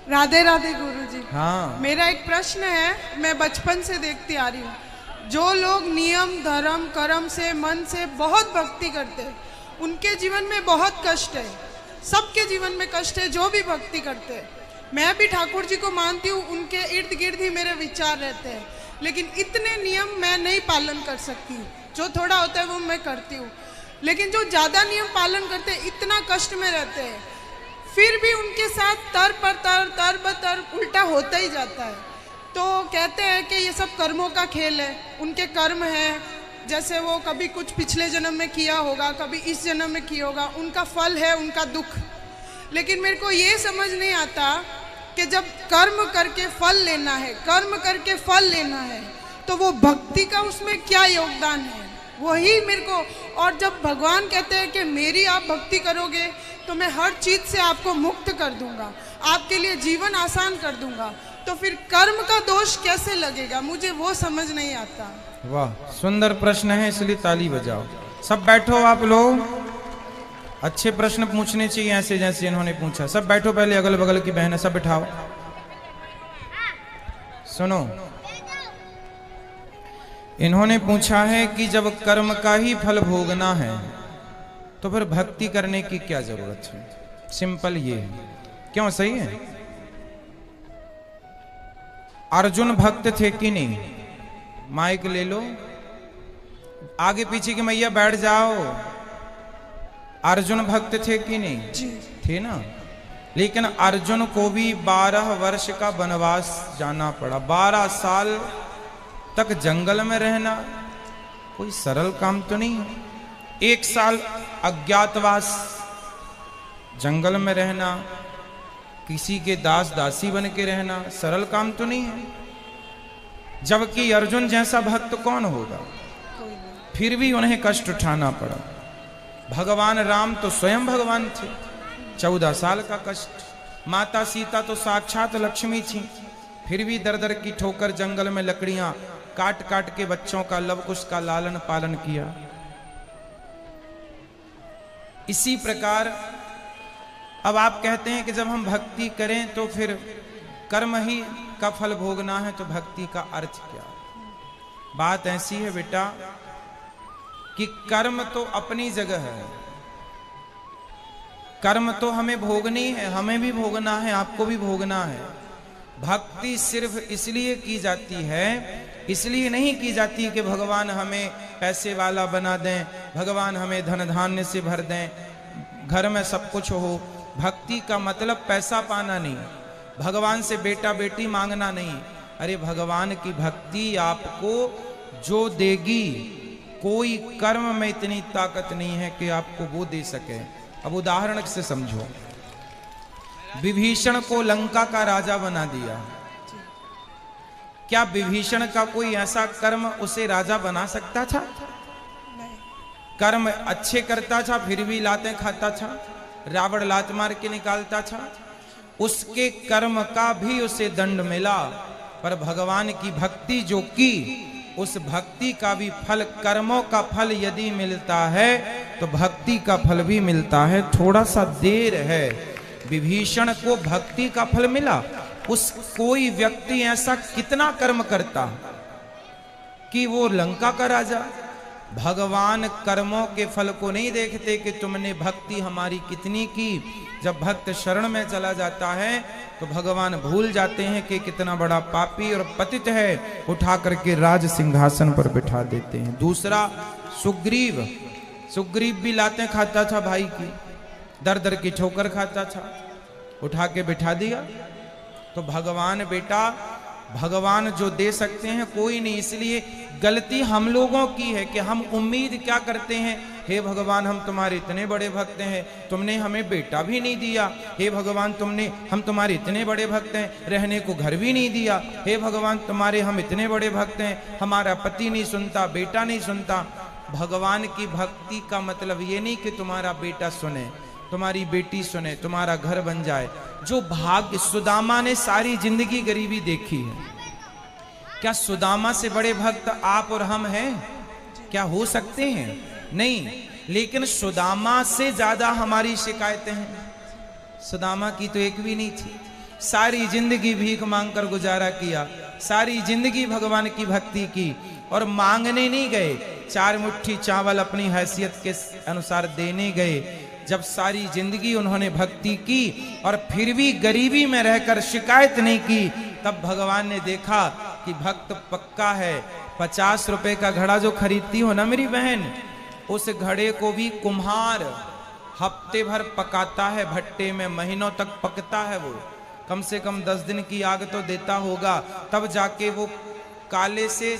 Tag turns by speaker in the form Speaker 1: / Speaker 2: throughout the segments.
Speaker 1: राधे राधे गुरुजी।
Speaker 2: हाँ।
Speaker 1: मेरा एक प्रश्न है, मैं बचपन से देखती आ रही हूँ, जो लोग नियम धर्म कर्म से मन से बहुत भक्ति करते हैं उनके जीवन में बहुत कष्ट है। सबके जीवन में कष्ट है जो भी भक्ति करते हैं। मैं भी ठाकुर जी को मानती हूँ, उनके इर्द गिर्द ही मेरे विचार रहते हैं, लेकिन इतने नियम मैं नहीं पालन कर सकती। जो थोड़ा होता है वो मैं करती हूँ, लेकिन जो ज़्यादा नियम पालन करते हैं इतना कष्ट में रहते हैं, फिर भी उनके साथ तर बतर उल्टा होता ही जाता है। तो कहते हैं कि ये सब कर्मों का खेल है, उनके कर्म है, जैसे वो कभी कुछ पिछले जन्म में किया होगा, कभी इस जन्म में किया होगा, उनका फल है उनका दुख। लेकिन मेरे को ये समझ नहीं आता कि जब कर्म करके फल लेना है, कर्म करके फल लेना है, तो वो भक्ति का उसमें क्या योगदान है, वही मेरे को। और जब भगवान कहते हैं कि मेरी आप भक्ति करोगे तो मैं हर चीज से आपको मुक्त कर दूंगा, आपके लिए जीवन आसान कर दूंगा, तो फिर कर्म का दोष कैसे लगेगा, मुझे वो समझ नहीं आता।
Speaker 2: वाह, सुंदर प्रश्न है, इसलिए ताली बजाओ। सब बैठो आप लोग, अच्छे प्रश्न पूछने चाहिए ऐसे जैसे इन्होंने पूछा। सब बैठो, पहले अगल बगल की बहनें सब बिठाओ। सुनो, इन्होंने पूछा है कि जब कर्म का ही फल भोगना है तो फिर भक्ति करने की क्या जरूरत है। सिंपल ये है, क्यों? सही है। अर्जुन भक्त थे कि नहीं? माइक ले लो, आगे पीछे की मैया बैठ जाओ। अर्जुन भक्त थे कि नहीं?
Speaker 1: जी।
Speaker 2: थे ना। लेकिन अर्जुन को भी 12 वर्ष का वनवास जाना पड़ा। 12 साल तक जंगल में रहना कोई सरल काम तो नहीं है। 1 साल अज्ञातवास, जंगल में रहना, किसी के दास दासी बन के रहना सरल काम तो नहीं है। जबकि अर्जुन जैसा भक्त कौन होगा? फिर भी उन्हें कष्ट उठाना पड़ा। भगवान राम तो स्वयं भगवान थे, 14 साल का कष्ट। माता सीता तो साक्षात लक्ष्मी थी, फिर भी दर दर की ठोकर जंगल में लकड़ियां काट काट के बच्चों का लव कुश का लालन पालन किया। इसी प्रकार अब आप कहते हैं कि जब हम भक्ति करें तो फिर कर्म ही का फल भोगना है, तो भक्ति का अर्थ क्या? बात ऐसी है बेटा कि कर्म तो अपनी जगह है, कर्म तो हमें भोगनी है, हमें भी भोगना है, आपको भी भोगना है। भक्ति सिर्फ इसलिए की जाती है, इसलिए नहीं की जाती कि भगवान हमें पैसे वाला बना दें, भगवान हमें धन धान्य से भर दें, घर में सब कुछ हो। भक्ति का मतलब पैसा पाना नहीं, भगवान से बेटा बेटी मांगना नहीं। अरे भगवान की भक्ति आपको जो देगी, कोई कर्म में इतनी ताकत नहीं है कि आपको वो दे सके। अब उदाहरण से समझो, विभीषण को लंका का राजा बना दिया, क्या विभीषण का कोई ऐसा कर्म उसे राजा बना सकता था? कर्म अच्छे करता था फिर भी लातें खाता था, रावण लात मार के निकालता था, उसके कर्म का भी उसे दंड मिला। पर भगवान की भक्ति जो की, उस भक्ति का भी फल, कर्मों का फल यदि मिलता है तो भक्ति का फल भी मिलता है। थोड़ा सा देर है, विभीषण को भक्ति का फल मिला। उस कोई व्यक्ति ऐसा कितना कर्म करता कि वो लंका का राजा। भगवान कर्मों के फल को नहीं देखते कि तुमने भक्ति हमारी कितनी की। जब भक्त शरण में चला जाता है तो भगवान भूल जाते हैं कि कितना बड़ा पापी और पतित है, उठा करके राज सिंहासन पर बिठा देते हैं। दूसरा सुग्रीव, सुग्रीव भी लातें खाता था भाई की, दर दर की ठोकर खाता था, उठा के बिठा दिया। तो भगवान बेटा, भगवान जो दे सकते हैं कोई नहीं। इसलिए गलती हम लोगों की है कि हम उम्मीद क्या करते हैं, हे भगवान हम तुम्हारे इतने बड़े भक्त हैं, तुमने हमें बेटा भी नहीं दिया। हे भगवान हम तुम्हारे इतने बड़े भक्त हैं, रहने को घर भी नहीं दिया। हे भगवान तुम्हारे हम इतने बड़े भक्त हैं, हमारा पति नहीं सुनता, बेटा नहीं सुनता। भगवान की भक्ति का मतलब ये नहीं कि तुम्हारा बेटा सुने, तुम्हारी बेटी सुने, तुम्हारा घर बन जाए। जो भाग्य, सुदामा ने सारी जिंदगी गरीबी देखी है, क्या सुदामा से बड़े भक्त आप और हम हैं? क्या हो सकते हैं? नहीं। लेकिन सुदामा से ज्यादा हमारी शिकायतें हैं। सुदामा की तो एक भी नहीं थी। सारी जिंदगी भीख मांगकर गुजारा किया, सारी जिंदगी भगवान की भक्ति की और मांगने नहीं गए, 4 मुट्ठी चावल अपनी हैसियत के अनुसार देने गए। जब सारी जिंदगी उन्होंने भक्ति की और फिर भी गरीबी में रहकर शिकायत नहीं की, तब भगवान ने देखा कि भक्त पक्का है। 50 रुपए का घड़ा जो खरीदती हो ना मेरी बहन, उस घड़े को भी कुम्हार हफ्ते भर पकाता है, भट्टे में महीनों तक पकता है। वो कम से कम 10 दिन की आग तो देता होगा, तब जाके वो काले से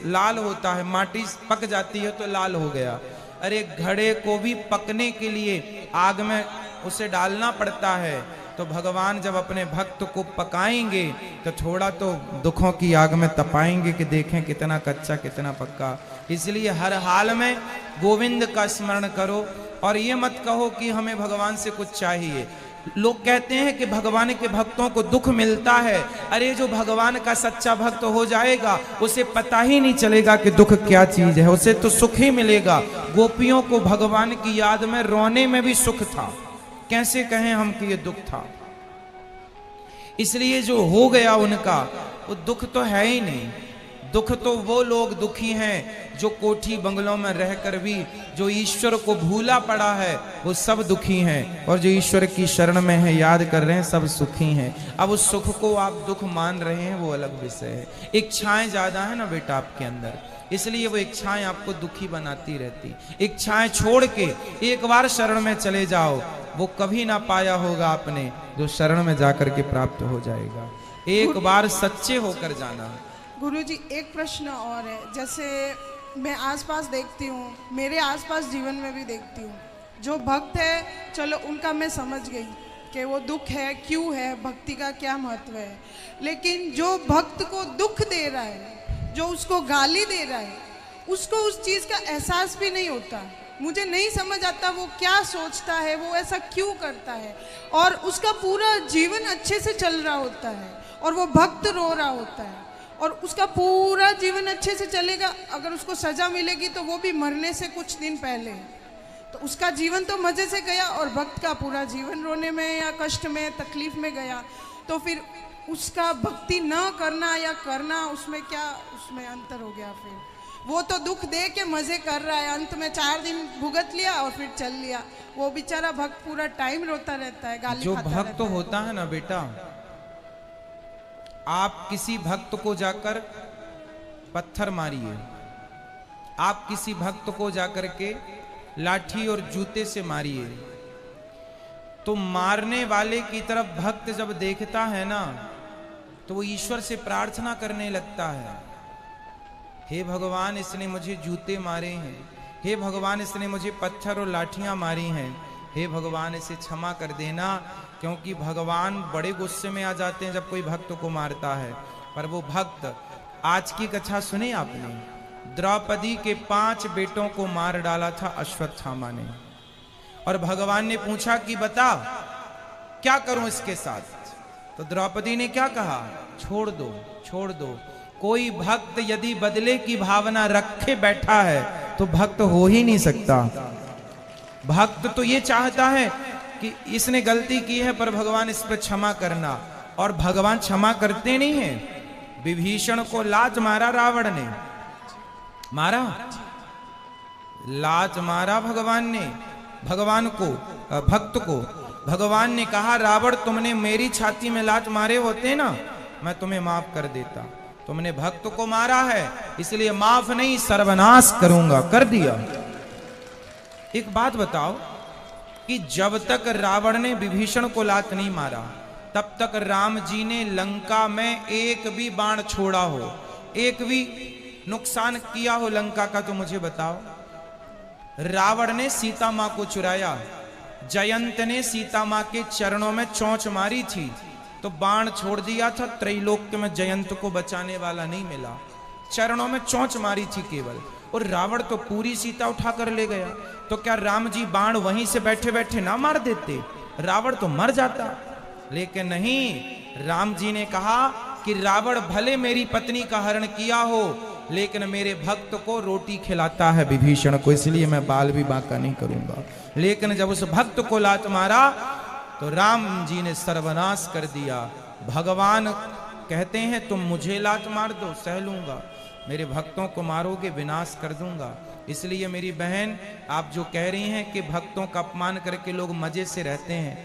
Speaker 2: लाल होता है, माटी पक जाती है तो लाल हो गया। अरे घड़े को भी पकने के लिए आग में उसे डालना पड़ता है। तो भगवान जब अपने भक्त को पकाएंगे तो थोड़ा तो दुखों की आग में तपाएंगे कि देखें कितना कच्चा कितना पक्का। इसलिए हर हाल में गोविंद का स्मरण करो और ये मत कहो कि हमें भगवान से कुछ चाहिए। लोग कहते हैं कि भगवान के भक्तों को दुख मिलता है। अरे जो भगवान का सच्चा भक्त हो जाएगा उसे पता ही नहीं चलेगा कि दुख क्या चीज है, उसे तो सुख ही मिलेगा। गोपियों को भगवान की याद में रोने में भी सुख था, कैसे कहें हम कि ये दुख था। इसलिए जो हो गया उनका वो दुख तो है ही नहीं। दुख तो वो लोग दुखी हैं जो कोठी बंगलों में रहकर भी जो ईश्वर को भूला पड़ा है वो सब दुखी हैं, और जो ईश्वर की शरण में है याद कर रहे हैं सब सुखी हैं। अब उस सुख को आप दुख मान रहे हैं वो अलग विषय है। इच्छाएं ज्यादा है ना बेटा आपके अंदर, इसलिए वो इच्छाएं आपको दुखी बनाती रहती। इच्छाएं छोड़ के एक बार शरण में चले जाओ, वो कभी ना पाया होगा आपने जो शरण में जाकर के प्राप्त हो जाएगा। एक बार सच्चे होकर जाना।
Speaker 1: गुरुजी एक प्रश्न और है, जैसे मैं आसपास देखती हूँ, मेरे आसपास जीवन में भी देखती हूँ, जो भक्त है चलो उनका मैं समझ गई कि वो दुख है क्यों है, भक्ति का क्या महत्व है। लेकिन जो भक्त को दुख दे रहा है, जो उसको गाली दे रहा है, उसको उस चीज़ का एहसास भी नहीं होता। मुझे नहीं समझ आता वो क्या सोचता है, वो ऐसा क्यों करता है, और उसका पूरा जीवन अच्छे से चल रहा होता है और वो भक्त रो रहा होता है, और उसका पूरा जीवन अच्छे से चलेगा। अगर उसको सजा मिलेगी तो वो भी मरने से कुछ दिन पहले, तो उसका जीवन तो मजे से गया और भक्त का पूरा जीवन रोने में या कष्ट में तकलीफ में गया। तो फिर उसका भक्ति न करना या करना, उसमें क्या उसमें अंतर हो गया। फिर वो तो दुख दे के मजे कर रहा है, अंत में 4 दिन भुगत लिया और फिर चल लिया। वो बेचारा भक्त पूरा टाइम रोता रहता है, गाली खाता रहता है।
Speaker 2: जो भक्त होता है ना बेटा, आप किसी भक्त को जाकर पत्थर मारिए, आप किसी भक्त को जाकर के लाठी और जूते से मारिए, तो मारने वाले की तरफ भक्त जब देखता है ना तो वो ईश्वर से प्रार्थना करने लगता है, हे भगवान इसने मुझे जूते मारे हैं, हे भगवान इसने मुझे पत्थर और लाठियां मारी हैं, हे भगवान इसे क्षमा कर देना। क्योंकि भगवान बड़े गुस्से में आ जाते हैं जब कोई भक्त को मारता है। पर वो भक्त, आज की कथा सुनी आपने, द्रौपदी के 5 बेटों को मार डाला था अश्वत्थामा ने, और भगवान ने पूछा कि बता क्या करूं इसके साथ। तो द्रौपदी ने क्या कहा, छोड़ दो छोड़ दो। कोई भक्त यदि बदले की भावना रखे बैठा है तो भक्त हो ही नहीं सकता। भक्त तो ये चाहता है कि इसने गलती की है पर भगवान इस पर क्षमा करना, और भगवान क्षमा करते नहीं हैं। विभीषण को लात मारा रावण ने, मारा लात मारा भगवान ने, भगवान को भक्त को। भगवान ने कहा रावण तुमने मेरी छाती में लात मारे होते ना मैं तुम्हें माफ कर देता, तुमने भक्त को मारा है इसलिए माफ नहीं सर्वनाश करूंगा, कर दिया। एक बात बताओ कि जब तक रावण ने विभीषण को लात नहीं मारा तब तक राम जी ने लंका में एक भी बाण छोड़ा हो, एक भी नुकसान किया हो लंका का, तो मुझे बताओ। रावण ने सीता मां को चुराया, जयंत ने सीता मां के चरणों में चोंच मारी थी तो बाण छोड़ दिया था, त्रैलोक्य में जयंत को बचाने वाला नहीं मिला, चरणों में चोंच मारी थी केवल, और रावण तो पूरी सीता उठा कर ले गया। तो क्या राम जी बाण वहीं से बैठे बैठे ना मार देते, रावण तो मर जाता। लेकिन नहीं, राम जी ने कहा कि रावण भले मेरी पत्नी का हरण किया हो लेकिन मेरे भक्त को रोटी खिलाता है विभीषण को, इसलिए मैं बाल भी बांका नहीं करूंगा। लेकिन जब उस भक्त को लात मारा तो राम जी ने सर्वनाश कर दिया। भगवान कहते हैं तुम मुझे लात मार दो सह लूंगा, मेरे भक्तों को मारोगे विनाश कर दूंगा। इसलिए मेरी बहन, आप जो कह रही हैं कि भक्तों का अपमान करके लोग मजे से रहते हैं,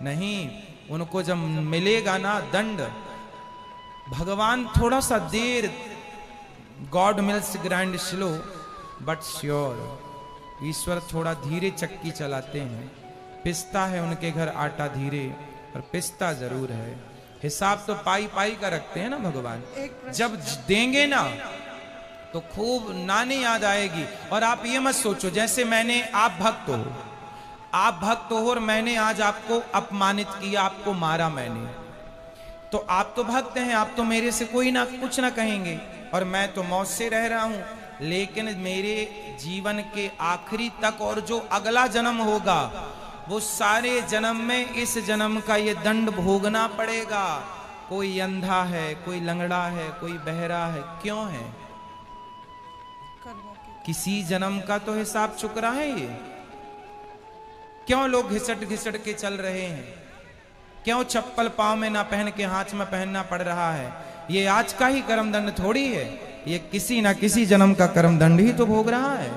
Speaker 2: नहीं, उनको जब मिलेगा ना दंड, भगवान थोड़ा सा देर, God mills grind slow but sure, ईश्वर थोड़ा धीरे चक्की चलाते हैं। पिसता है उनके घर आटा धीरे, और पिसता जरूर है। हिसाब तो पाई पाई का रखते हैं ना भगवान। जब देंगे ना तो खूब नानी याद आएगी। और आप ये मत सोचो जैसे मैंने, आप भक्त हो और मैंने आज आपको अपमानित किया, आपको मारा मैंने, तो आप तो भक्त हैं, आप तो मेरे से कोई ना कुछ ना कहेंगे, और मैं तो मौत से रह रहा हूं। लेकिन मेरे जीवन के आखिरी तक और जो अगला जन्म होगा, वो सारे जन्म में इस जन्म का ये दंड भोगना पड़ेगा। कोई अंधा है, कोई लंगड़ा है, कोई बहरा है, क्यों है? किसी जन्म का तो हिसाब चुकरा है ये। क्यों लोग घिसट घिसट के चल रहे हैं? क्यों चप्पल पांव में ना पहन के हाथ में पहनना पड़ रहा है? ये आज का ही कर्म दंड थोड़ी है, ये किसी ना किसी जन्म का कर्म दंड ही तो भोग रहा है।